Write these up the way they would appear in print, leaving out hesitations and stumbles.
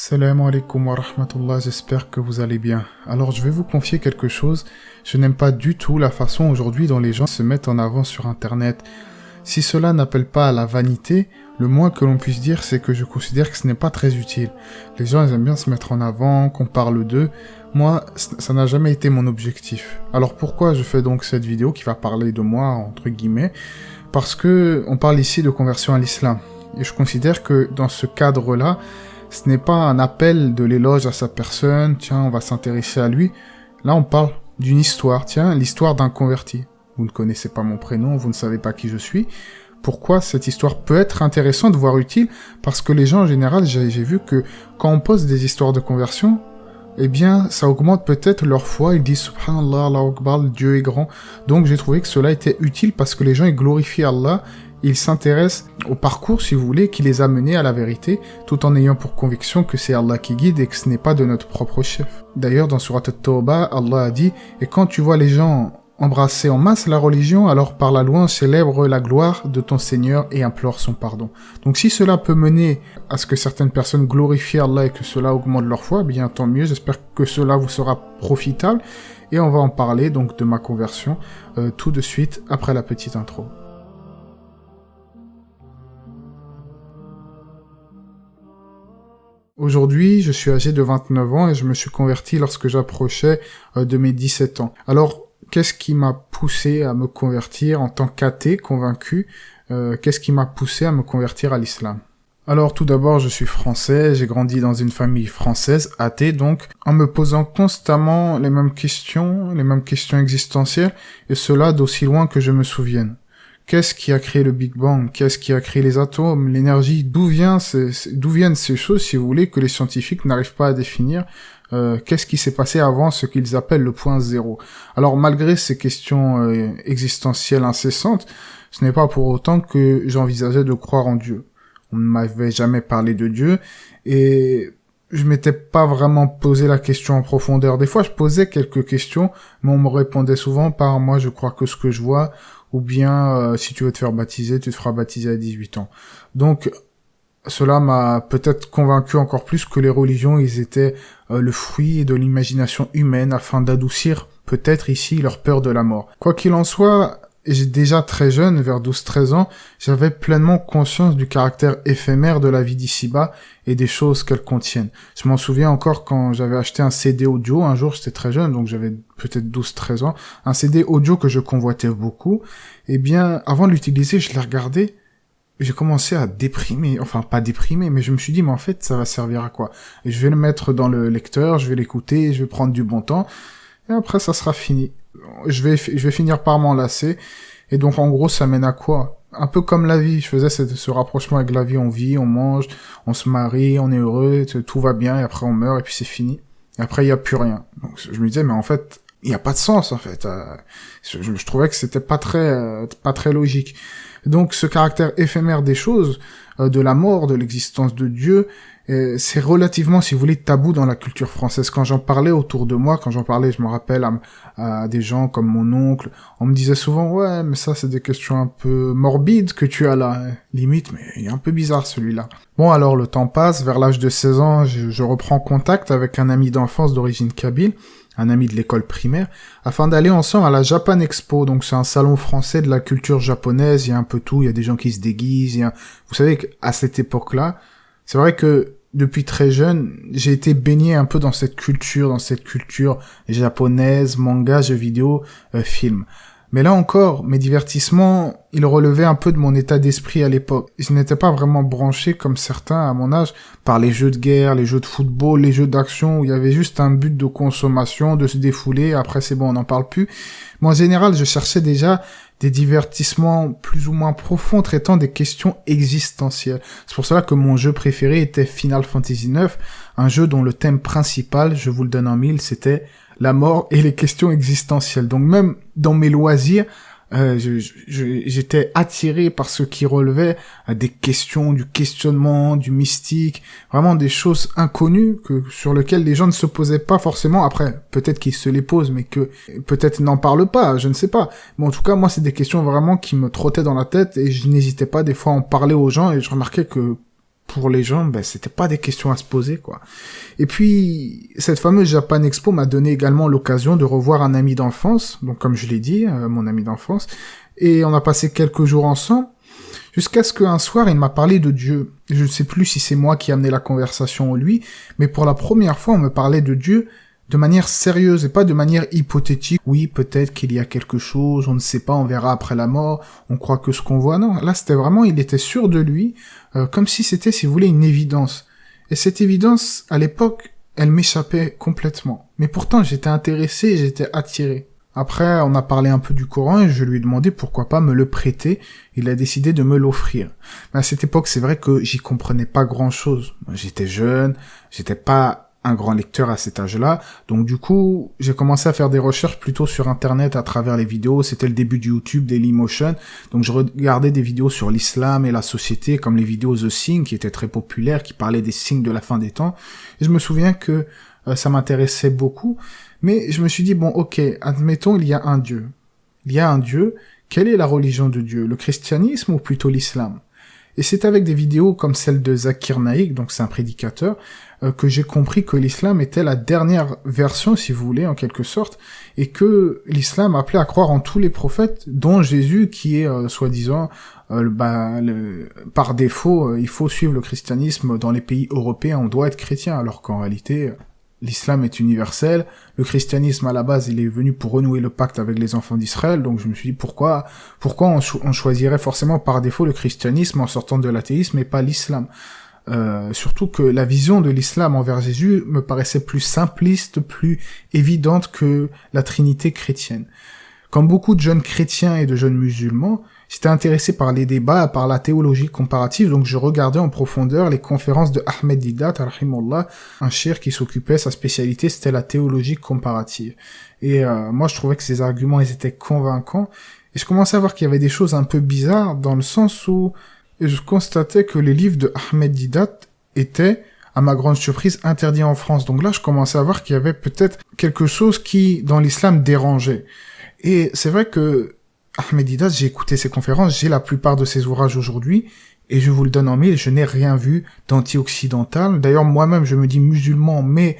Salam alaikum wa rahmatullah, j'espère que vous allez bien. Alors je vais vous confier quelque chose, je n'aime pas du tout la façon aujourd'hui dont les gens se mettent en avant sur internet. Si cela n'appelle pas à la vanité, le moins que l'on puisse dire c'est que je considère que ce n'est pas très utile. Les gens ils aiment bien se mettre en avant, qu'on parle d'eux. Moi, ça n'a jamais été mon objectif. Alors pourquoi je fais donc cette vidéo qui va parler de moi, entre guillemets? Parce que on parle ici de conversion à l'islam. Et je considère que dans ce cadre-là, ce n'est pas un appel de l'éloge à sa personne, tiens, on va s'intéresser à lui. Là, on parle d'une histoire, tiens, l'histoire d'un converti. Vous ne connaissez pas mon prénom, vous ne savez pas qui je suis. Pourquoi cette histoire peut être intéressante, voire utile? Parce que les gens, en général, j'ai vu que quand on pose des histoires de conversion, eh bien, ça augmente peut-être leur foi, ils disent Subhanallah, Allahu Akbar, Dieu est grand. Donc j'ai trouvé que cela était utile parce que les gens, ils glorifient Allah, ils s'intéressent au parcours, si vous voulez, qui les a menés à la vérité, tout en ayant pour conviction que c'est Allah qui guide et que ce n'est pas de notre propre chef. D'ailleurs, dans Surat At-Tawbah, Allah a dit « Et quand tu vois les gens embrasser en masse la religion, alors par la louange célèbre la gloire de ton Seigneur et implore son pardon. » Donc si cela peut mener à ce que certaines personnes glorifient Allah et que cela augmente leur foi, bien tant mieux, j'espère que cela vous sera profitable. Et on va en parler donc de ma conversion tout de suite après la petite intro. Aujourd'hui, je suis âgé de 29 ans et je me suis converti lorsque j'approchais de mes 17 ans. Alors, qu'est-ce qui m'a poussé à me convertir en tant qu'athée convaincu? Qu'est-ce qui m'a poussé à me convertir à l'islam? Alors, tout d'abord, je suis français, j'ai grandi dans une famille française, athée donc, en me posant constamment les mêmes questions existentielles, et cela d'aussi loin que je me souvienne. Qu'est-ce qui a créé le Big Bang? Qu'est-ce qui a créé les atomes, l'énergie? D'où viennent ces choses, si vous voulez, que les scientifiques n'arrivent pas à définir? Qu'est-ce qui s'est passé avant ce qu'ils appellent le point zéro? Alors, malgré ces questions existentielles incessantes, ce n'est pas pour autant que j'envisageais de croire en Dieu. On ne m'avait jamais parlé de Dieu, et je m'étais pas vraiment posé la question en profondeur. Des fois, je posais quelques questions, mais on me répondait souvent par « moi, je crois que ce que je vois », ou bien si tu veux te faire baptiser, tu te feras baptiser à 18 ans. Donc cela m'a peut-être convaincu encore plus que les religions, ils étaient le fruit de l'imagination humaine afin d'adoucir peut-être ici leur peur de la mort. Quoi qu'il en soit, déjà très jeune, vers 12-13 ans, j'avais pleinement conscience du caractère éphémère de la vie d'ici-bas et des choses qu'elle contiennent. Je m'en souviens encore quand j'avais acheté un CD audio, un jour j'étais très jeune, donc j'avais peut-être 12-13 ans, un CD audio que je convoitais beaucoup. Eh bien, avant de l'utiliser, je l'ai regardé, j'ai commencé à déprimer, enfin pas déprimer, mais je me suis dit, mais en fait, ça va servir à quoi? Et je vais le mettre dans le lecteur, je vais l'écouter, je vais prendre du bon temps, et après ça sera fini. Je vais finir par m'enlacer, et donc en gros ça mène à quoi? Un peu comme la vie, je faisais ce rapprochement avec la vie, on vit, on mange, on se marie, on est heureux, tout va bien, et après on meurt, et puis c'est fini. Et après il y a plus rien. Donc je me disais, mais en fait, il y a pas de sens en fait. Je trouvais que c'était pas très logique. Donc ce caractère éphémère des choses, de la mort, de l'existence de Dieu, c'est relativement, si vous voulez, tabou dans la culture française. Quand j'en parlais autour de moi, je me rappelle à des gens comme mon oncle, on me disait souvent, ouais, mais ça c'est des questions un peu morbides que tu as là, limite, mais il est un peu bizarre celui-là. Bon, alors le temps passe, vers l'âge de 16 ans, je reprends contact avec un ami d'enfance d'origine kabyle, un ami de l'école primaire, afin d'aller ensemble à la Japan Expo. Donc c'est un salon français de la culture japonaise, il y a un peu tout, il y a des gens qui se déguisent, vous savez qu'à cette époque-là, c'est vrai que depuis très jeune, j'ai été baigné un peu dans cette culture japonaise, manga, jeux vidéo, films. Mais là encore, mes divertissements, ils relevaient un peu de mon état d'esprit à l'époque. Je n'étais pas vraiment branché, comme certains à mon âge, par les jeux de guerre, les jeux de football, les jeux d'action, où il y avait juste un but de consommation, de se défouler, après c'est bon, on n'en parle plus. Mais en général, je cherchais déjà des divertissements plus ou moins profonds traitant des questions existentielles. C'est pour cela que mon jeu préféré était Final Fantasy IX, un jeu dont le thème principal, je vous le donne en mille, c'était la mort et les questions existentielles. Donc même dans mes loisirs, j'étais attiré par ce qui relevait des questions, du questionnement, du mystique, vraiment des choses inconnues sur lesquelles les gens ne se posaient pas forcément. Après, peut-être qu'ils se les posent, mais que peut-être n'en parlent pas, je ne sais pas. Mais en tout cas, moi, c'est des questions vraiment qui me trottaient dans la tête et je n'hésitais pas des fois à en parler aux gens et je remarquais que pour les gens, ben, c'était pas des questions à se poser, quoi. Et puis, cette fameuse Japan Expo m'a donné également l'occasion de revoir un ami d'enfance, donc comme je l'ai dit, mon ami d'enfance, et on a passé quelques jours ensemble, jusqu'à ce qu'un soir, il m'a parlé de Dieu. Je ne sais plus si c'est moi qui ai amené la conversation ou lui, mais pour la première fois, on me parlait de Dieu de manière sérieuse et pas de manière hypothétique. Oui, peut-être qu'il y a quelque chose, on ne sait pas, on verra après la mort, on croit que ce qu'on voit. Non, là, c'était vraiment, il était sûr de lui, comme si c'était, si vous voulez, une évidence. Et cette évidence, à l'époque, elle m'échappait complètement. Mais pourtant, j'étais intéressé, j'étais attiré. Après, on a parlé un peu du Coran et je lui ai demandé pourquoi pas me le prêter. Il a décidé de me l'offrir. Mais à cette époque, c'est vrai que j'y comprenais pas grand-chose. J'étais jeune, j'étais pas un grand lecteur à cet âge-là. Donc du coup, j'ai commencé à faire des recherches plutôt sur Internet à travers les vidéos. C'était le début du YouTube, Dailymotion. Donc je regardais des vidéos sur l'islam et la société, comme les vidéos The Sign, qui étaient très populaires, qui parlaient des signes de la fin des temps. Et je me souviens que ça m'intéressait beaucoup. Mais je me suis dit, bon, ok, admettons, il y a un Dieu. Il y a un Dieu. Quelle est la religion de Dieu? Le christianisme ou plutôt l'islam? Et c'est avec des vidéos comme celle de Zakir Naik, donc c'est un prédicateur, que j'ai compris que l'islam était la dernière version, si vous voulez, en quelque sorte, et que l'islam appelait à croire en tous les prophètes, dont Jésus, qui est, soi-disant, par défaut, il faut suivre le christianisme dans les pays européens, on doit être chrétien, alors qu'en réalité, l'islam est universel, le christianisme à la base il est venu pour renouer le pacte avec les enfants d'Israël, donc je me suis dit pourquoi on choisirait forcément par défaut le christianisme en sortant de l'athéisme et pas l'islam. Surtout que la vision de l'islam envers Jésus me paraissait plus simpliste, plus évidente que la trinité chrétienne. Comme beaucoup de jeunes chrétiens et de jeunes musulmans, j'étais intéressé par les débats, par la théologie comparative, donc je regardais en profondeur les conférences de Ahmed Didat, rahimahullah, un cheikh qui s'occupait, sa spécialité c'était la théologie comparative. Et moi je trouvais que ses arguments ils étaient convaincants, et je commençais à voir qu'il y avait des choses un peu bizarres, dans le sens où je constatais que les livres de Ahmed Didat étaient, à ma grande surprise, interdits en France. Donc là je commençais à voir qu'il y avait peut-être quelque chose qui, dans l'islam, dérangeait. Et c'est vrai que Ahmed Didat, j'ai écouté ses conférences, j'ai la plupart de ses ouvrages aujourd'hui, et je vous le donne en mille, je n'ai rien vu d'anti-occidental. D'ailleurs, moi-même, je me dis musulman, mais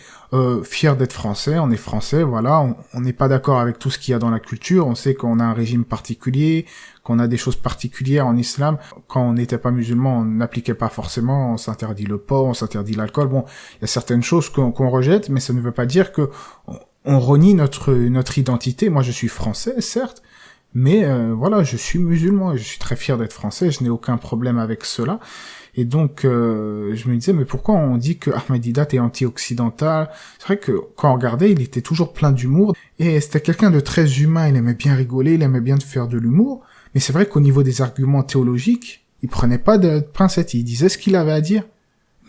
fier d'être français, on est français, voilà, on n'est pas d'accord avec tout ce qu'il y a dans la culture, on sait qu'on a un régime particulier, qu'on a des choses particulières en islam. Quand on n'était pas musulman, on n'appliquait pas forcément, on s'interdit le porc, on s'interdit l'alcool, bon, il y a certaines choses qu'on rejette, mais ça ne veut pas dire que on renie notre identité. Moi, je suis français, certes, mais voilà, je suis musulman et je suis très fier d'être français, je n'ai aucun problème avec cela. Et donc, je me disais, mais pourquoi on dit que Ahmed Didat est anti-occidental? C'est vrai que quand on regardait, il était toujours plein d'humour, et c'était quelqu'un de très humain, il aimait bien rigoler, il aimait bien faire de l'humour, mais c'est vrai qu'au niveau des arguments théologiques, il prenait pas de pincettes, il disait ce qu'il avait à dire.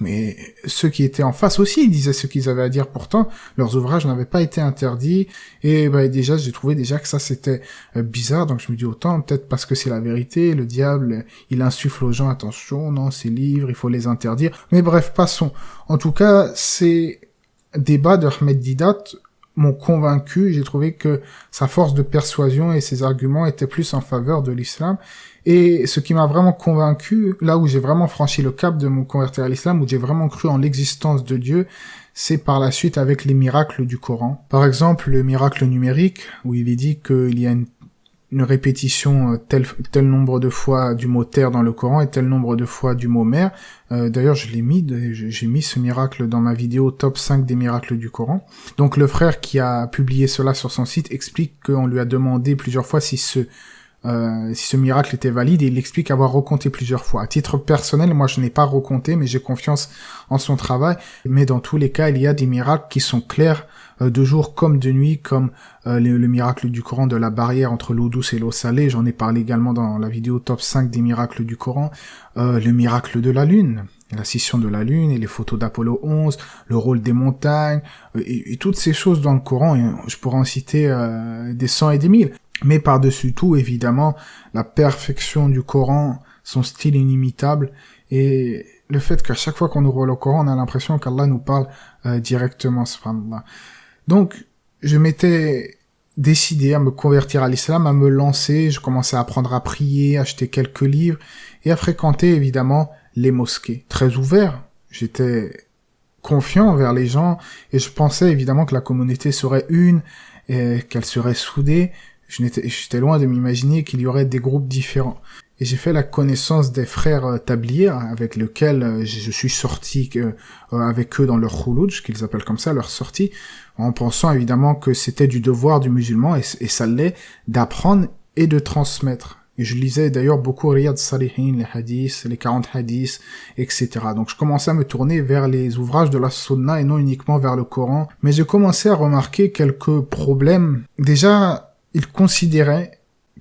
Mais ceux qui étaient en face aussi, ils disaient ce qu'ils avaient à dire. Pourtant, leurs ouvrages n'avaient pas été interdits. Et déjà, j'ai trouvé déjà que ça, c'était bizarre. Donc, je me dis autant, peut-être parce que c'est la vérité. Le diable, il insuffle aux gens, attention, non, ces livres, il faut les interdire. Mais bref, passons. En tout cas, ces débats de Ahmed Didat m'ont convaincu. J'ai trouvé que sa force de persuasion et ses arguments étaient plus en faveur de l'islam. Et ce qui m'a vraiment convaincu, là où j'ai vraiment franchi le cap de me convertir à l'islam, où j'ai vraiment cru en l'existence de Dieu, c'est par la suite avec les miracles du Coran. Par exemple, le miracle numérique, où il est dit qu'il y a une répétition tel nombre de fois du mot terre dans le Coran et tel nombre de fois du mot mer. D'ailleurs, j'ai mis ce miracle dans ma vidéo top 5 des miracles du Coran. Donc le frère qui a publié cela sur son site explique qu'on lui a demandé plusieurs fois si ce miracle était valide, et il explique avoir recompté plusieurs fois. À titre personnel, moi je n'ai pas recompté, mais j'ai confiance en son travail. Mais dans tous les cas, il y a des miracles qui sont clairs de jour comme de nuit, comme le miracle du Coran de la barrière entre l'eau douce et l'eau salée. J'en ai parlé également dans la vidéo top 5 des miracles du Coran. Le miracle de la lune, la scission de la lune et les photos d'Apollo 11, le rôle des montagnes, et toutes ces choses dans le Coran, et je pourrais en citer des cents et des mille. Mais par-dessus tout, évidemment, la perfection du Coran, son style inimitable, et le fait qu'à chaque fois qu'on ouvre le Coran, on a l'impression qu'Allah nous parle directement, subhanallah. Donc, je m'étais décidé à me convertir à l'islam, à me lancer, je commençais à apprendre à prier, acheter quelques livres, et à fréquenter, évidemment, les mosquées. Très ouvert, j'étais confiant envers les gens et je pensais évidemment que la communauté serait une et qu'elle serait soudée. J'étais loin de m'imaginer qu'il y aurait des groupes différents. Et j'ai fait la connaissance des frères Tablir, avec lesquels je suis sorti avec eux dans leur khoulouj, qu'ils appellent comme ça, leur sortie, en pensant évidemment que c'était du devoir du musulman, et ça l'est, d'apprendre et de transmettre. Et je lisais d'ailleurs beaucoup Riyad Salihin, les hadiths, les 40 hadiths, etc. Donc je commençais à me tourner vers les ouvrages de la Sunna et non uniquement vers le Coran. Mais j'ai commencé à remarquer quelques problèmes. Déjà, ils considéraient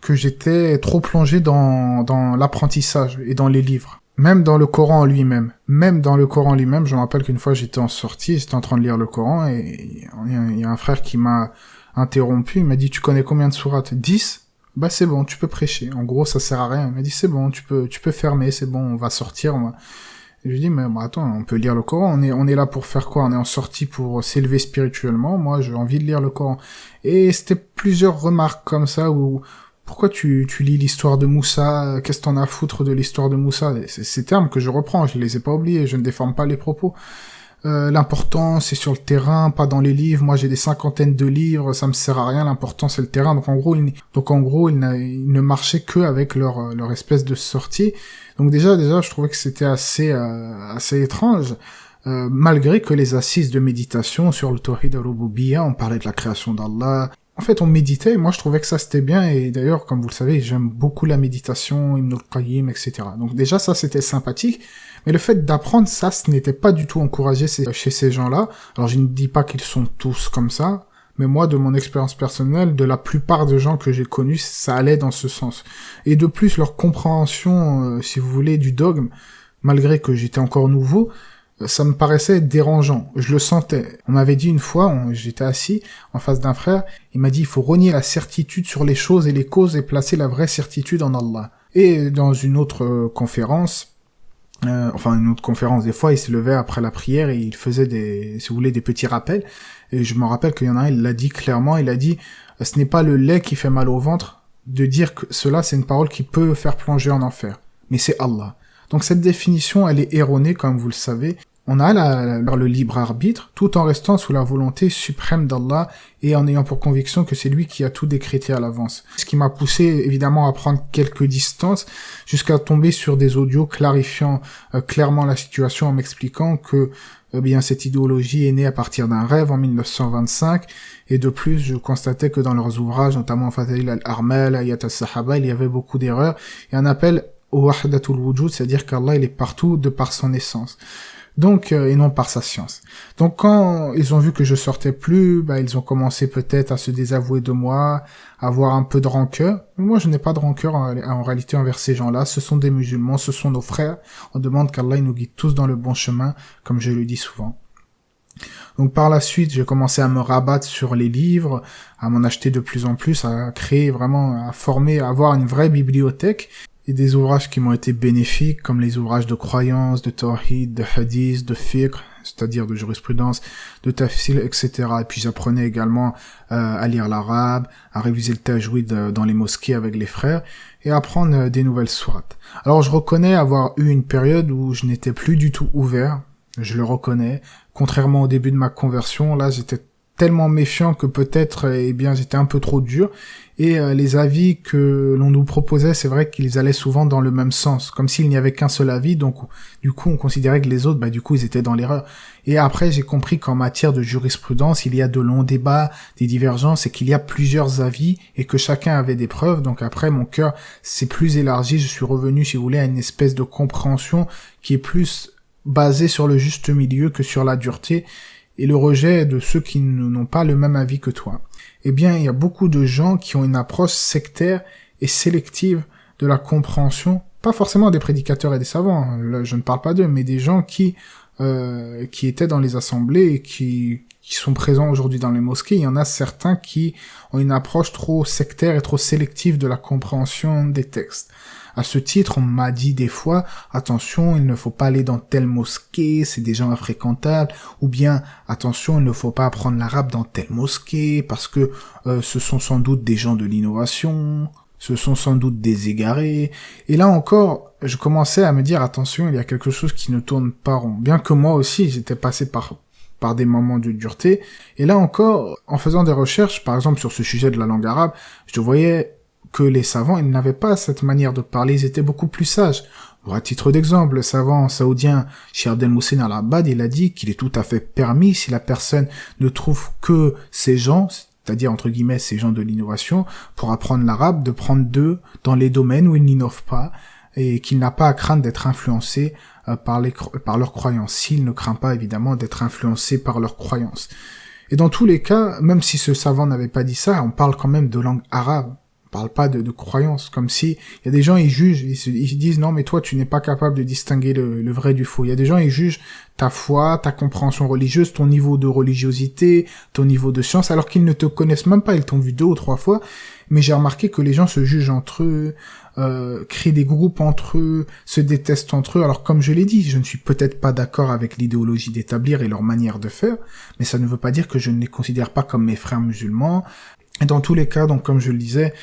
que j'étais trop plongé dans l'apprentissage et dans les livres. Même dans le Coran lui-même. Même dans le Coran lui-même, je me rappelle qu'une fois j'étais en sortie, j'étais en train de lire le Coran et il y a un frère qui m'a interrompu, il m'a dit « Tu connais combien de sourates ?» 10 ? Bah c'est bon, tu peux prêcher. En gros, ça sert à rien. Il m'a dit c'est bon, tu peux fermer, c'est bon, on va sortir. Et je lui dis mais bon, attends, on peut lire le Coran. On est là pour faire quoi? On est en sortie pour s'élever spirituellement. Moi, j'ai envie de lire le Coran. Et c'était plusieurs remarques comme ça où pourquoi tu lis l'histoire de Moussa? Qu'est-ce que t'en as à foutre de l'histoire de Moussa? Ces termes que je reprends, je les ai pas oubliés. Je ne déforme pas les propos. L'important c'est sur le terrain, pas dans les livres. Moi j'ai des cinquantaines de livres, ça me sert à rien, l'important c'est le terrain. Donc en gros ils ne marchaient que avec leur espèce de sortie. Donc déjà je trouvais que c'était assez étrange. Malgré que les assises de méditation sur le Tawhid al-Rububiyyah, on parlait de la création d'Allah. En fait, on méditait, moi je trouvais que ça c'était bien, et d'ailleurs, comme vous le savez, j'aime beaucoup la méditation, Ibn al-Qayyim, etc. Donc déjà, ça c'était sympathique, mais le fait d'apprendre ça, ce n'était pas du tout encouragé chez ces gens-là. Alors je ne dis pas qu'ils sont tous comme ça, mais moi, de mon expérience personnelle, de la plupart des gens que j'ai connus, ça allait dans ce sens. Et de plus, leur compréhension, si vous voulez, du dogme, malgré que j'étais encore nouveau, ça me paraissait dérangeant, je le sentais. On m'avait dit une fois, j'étais assis en face d'un frère, il m'a dit il faut renier la certitude sur les choses et les causes et placer la vraie certitude en Allah. Et dans une autre conférence, des fois il se levait après la prière et il faisait si vous voulez, des petits rappels. Et je me rappelle qu'il y en a un, il l'a dit clairement, il a dit ce n'est pas le lait qui fait mal au ventre, de dire que cela c'est une parole qui peut faire plonger en enfer, mais c'est Allah. Donc cette définition, elle est erronée, comme vous le savez. On a le libre arbitre, tout en restant sous la volonté suprême d'Allah et en ayant pour conviction que c'est lui qui a tout décrété à l'avance. Ce qui m'a poussé évidemment à prendre quelques distances jusqu'à tomber sur des audios clarifiant clairement la situation en m'expliquant que cette idéologie est née à partir d'un rêve en 1925, et de plus je constatais que dans leurs ouvrages, notamment Fadail al-Armal, Ayat al-Sahaba, il y avait beaucoup d'erreurs et un appel au Wahdatul Wujud, c'est-à-dire qu'Allah il est partout de par son essence. Donc, et non par sa science. Donc quand ils ont vu que je sortais plus, ils ont commencé peut-être à se désavouer de moi, à avoir un peu de rancœur. Mais moi, je n'ai pas de rancœur en réalité envers ces gens-là. Ce sont des musulmans, ce sont nos frères. On demande qu'Allah nous guide tous dans le bon chemin, comme je le dis souvent. Donc par la suite, j'ai commencé à me rabattre sur les livres, à m'en acheter de plus en plus, à créer vraiment, à former, à avoir une vraie bibliothèque. Et des ouvrages qui m'ont été bénéfiques, comme les ouvrages de croyance, de tawhid, de hadith, de fiqh, c'est-à-dire de jurisprudence, de tafsil, etc. Et puis j'apprenais également à lire l'arabe, à réviser le tajwid dans les mosquées avec les frères, et à apprendre des nouvelles sourates. Alors je reconnais avoir eu une période où je n'étais plus du tout ouvert, je le reconnais. Contrairement au début de ma conversion, là j'étais tellement méfiant que peut-être j'étais un peu trop dur, et les avis que l'on nous proposait, c'est vrai qu'ils allaient souvent dans le même sens, comme s'il n'y avait qu'un seul avis, donc du coup on considérait que les autres ils étaient dans l'erreur. Et après j'ai compris qu'en matière de jurisprudence il y a de longs débats, des divergences, et qu'il y a plusieurs avis et que chacun avait des preuves. Donc après mon cœur s'est plus élargi, je suis revenu si vous voulez à une espèce de compréhension qui est plus basée sur le juste milieu que sur la dureté et le rejet de ceux qui n'ont pas le même avis que toi. Il y a beaucoup de gens qui ont une approche sectaire et sélective de la compréhension, pas forcément des prédicateurs et des savants, là je ne parle pas d'eux, mais des gens qui étaient dans les assemblées et qui sont présents aujourd'hui dans les mosquées. Il y en a certains qui ont une approche trop sectaire et trop sélective de la compréhension des textes. À ce titre, on m'a dit des fois, attention, il ne faut pas aller dans telle mosquée, c'est des gens infréquentables, ou bien, attention, il ne faut pas apprendre l'arabe dans telle mosquée, parce que ce sont sans doute des gens de l'innovation. Ce sont sans doute des égarés. Et là encore, je commençais à me dire, attention, il y a quelque chose qui ne tourne pas rond. Bien que moi aussi, j'étais passé par des moments de dureté. Et là encore, en faisant des recherches, par exemple sur ce sujet de la langue arabe, je voyais que les savants, ils n'avaient pas cette manière de parler, ils étaient beaucoup plus sages. Bon, à titre d'exemple, le savant saoudien Cheikh Abdel Mohsen Al-Abbad, il a dit qu'il est tout à fait permis, si la personne ne trouve que ces gens, c'est-à-dire entre guillemets ces gens de l'innovation, pour apprendre l'arabe, de prendre deux dans les domaines où ils n'innovent pas, et qu'il n'a pas à craindre d'être influencé par leurs croyances, s'il ne craint pas évidemment d'être influencé par leurs croyances. Et dans tous les cas, même si ce savant n'avait pas dit ça, on parle quand même de langue arabe. On parle pas de croyances, comme si il y a des gens, ils jugent, ils disent non mais toi tu n'es pas capable de distinguer le vrai du faux. Il y a des gens, ils jugent ta foi, ta compréhension religieuse, ton niveau de religiosité, ton niveau de science, alors qu'ils ne te connaissent même pas, ils t'ont vu 2 ou 3 fois. Mais j'ai remarqué que les gens se jugent entre eux, créent des groupes entre eux, se détestent entre eux. Alors comme je l'ai dit, je ne suis peut-être pas d'accord avec l'idéologie d'établir et leur manière de faire, mais ça ne veut pas dire que je ne les considère pas comme mes frères musulmans. Et dans tous les cas, donc comme je le disais,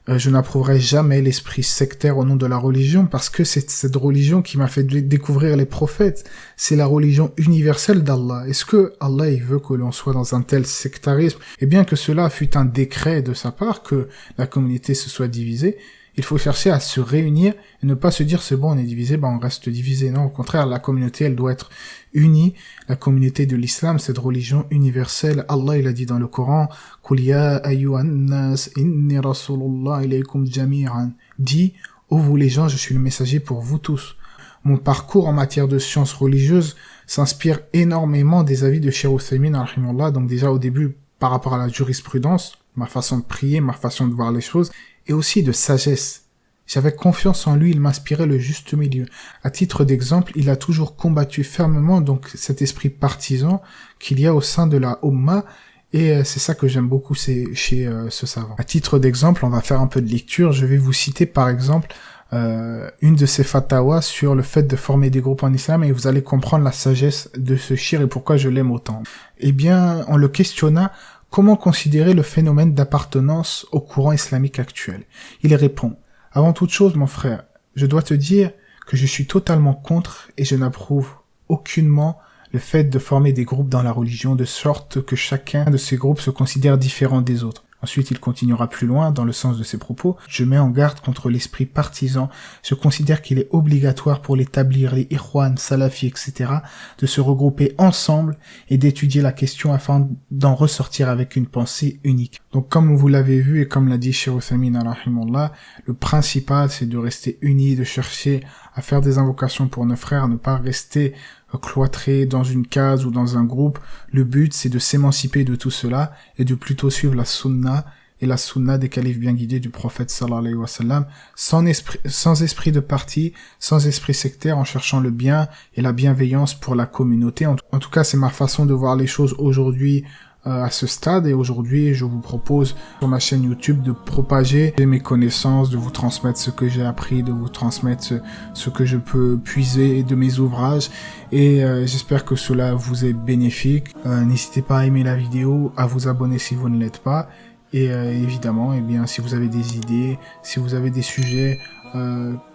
je n'approuverai jamais l'esprit sectaire au nom de la religion, parce que c'est cette religion qui m'a fait découvrir les prophètes. C'est la religion universelle d'Allah. Est-ce que Allah il veut que l'on soit dans un tel sectarisme? Et bien que cela fût un décret de sa part, que la communauté se soit divisée, il faut chercher à se réunir et ne pas se dire c'est bon, on est divisé, on reste divisé. Non, au contraire, la communauté, elle doit être unie. La communauté de l'islam, cette religion universelle. Allah, il a dit dans le Coran, Qul ya ayyuhan nas inni rasulullah ilaykum jami'an. Dit, ô vous les gens, je suis le messager pour vous tous. Mon parcours en matière de sciences religieuses s'inspire énormément des avis de Cheikh Uthaymin, rahimahullah. Donc déjà au début, par rapport à la jurisprudence, ma façon de prier, ma façon de voir les choses, et aussi de sagesse. J'avais confiance en lui, il m'inspirait le juste milieu. À titre d'exemple, il a toujours combattu fermement donc cet esprit partisan qu'il y a au sein de la Ummah, et c'est ça que j'aime beaucoup chez ce savant. À titre d'exemple, on va faire un peu de lecture, je vais vous citer par exemple une de ses fatawas sur le fait de former des groupes en islam, et vous allez comprendre la sagesse de ce shir et pourquoi je l'aime autant. Eh bien, on le questionna: comment considérer le phénomène d'appartenance au courant islamique actuel? Il répond: avant toute chose, mon frère, je dois te dire que je suis totalement contre et je n'approuve aucunement le fait de former des groupes dans la religion de sorte que chacun de ces groupes se considère différent des autres. Ensuite, il continuera plus loin dans le sens de ses propos. Je mets en garde contre l'esprit partisan. Je considère qu'il est obligatoire pour l'établir, les Ikhwan, Salafi, etc., de se regrouper ensemble et d'étudier la question afin d'en ressortir avec une pensée unique. Donc, comme vous l'avez vu et comme l'a dit Cheikh Uthaymin, rahimahullah, le principal, c'est de rester unis, de chercher à faire des invocations pour nos frères, ne pas rester cloîtré dans une case ou dans un groupe. Le but, c'est de s'émanciper de tout cela et de plutôt suivre la sunna et la sunna des califes bien guidés du prophète sallallahu alayhi wa sallam, sans esprit de parti, sans esprit sectaire, en cherchant le bien et la bienveillance pour la communauté. En tout cas, c'est ma façon de voir les choses aujourd'hui à ce stade, et aujourd'hui je vous propose sur ma chaîne YouTube de propager mes connaissances, de vous transmettre ce que j'ai appris, de vous transmettre ce que je peux puiser de mes ouvrages, et j'espère que cela vous est bénéfique. N'hésitez pas à aimer la vidéo, à vous abonner si vous ne l'êtes pas, et évidemment, eh bien, si vous avez des idées, si vous avez des sujets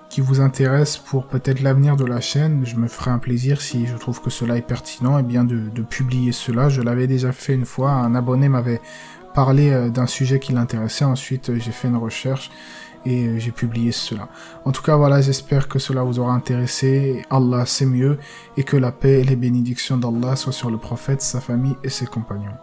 qui vous intéressent pour peut-être l'avenir de la chaîne, je me ferai un plaisir, si je trouve que cela est pertinent, eh bien de publier cela. Je l'avais déjà fait une fois, un abonné m'avait parlé d'un sujet qui l'intéressait, ensuite j'ai fait une recherche et j'ai publié cela. En tout cas voilà, j'espère que cela vous aura intéressé. Allah c'est mieux, et que la paix et les bénédictions d'Allah soient sur le prophète, sa famille et ses compagnons.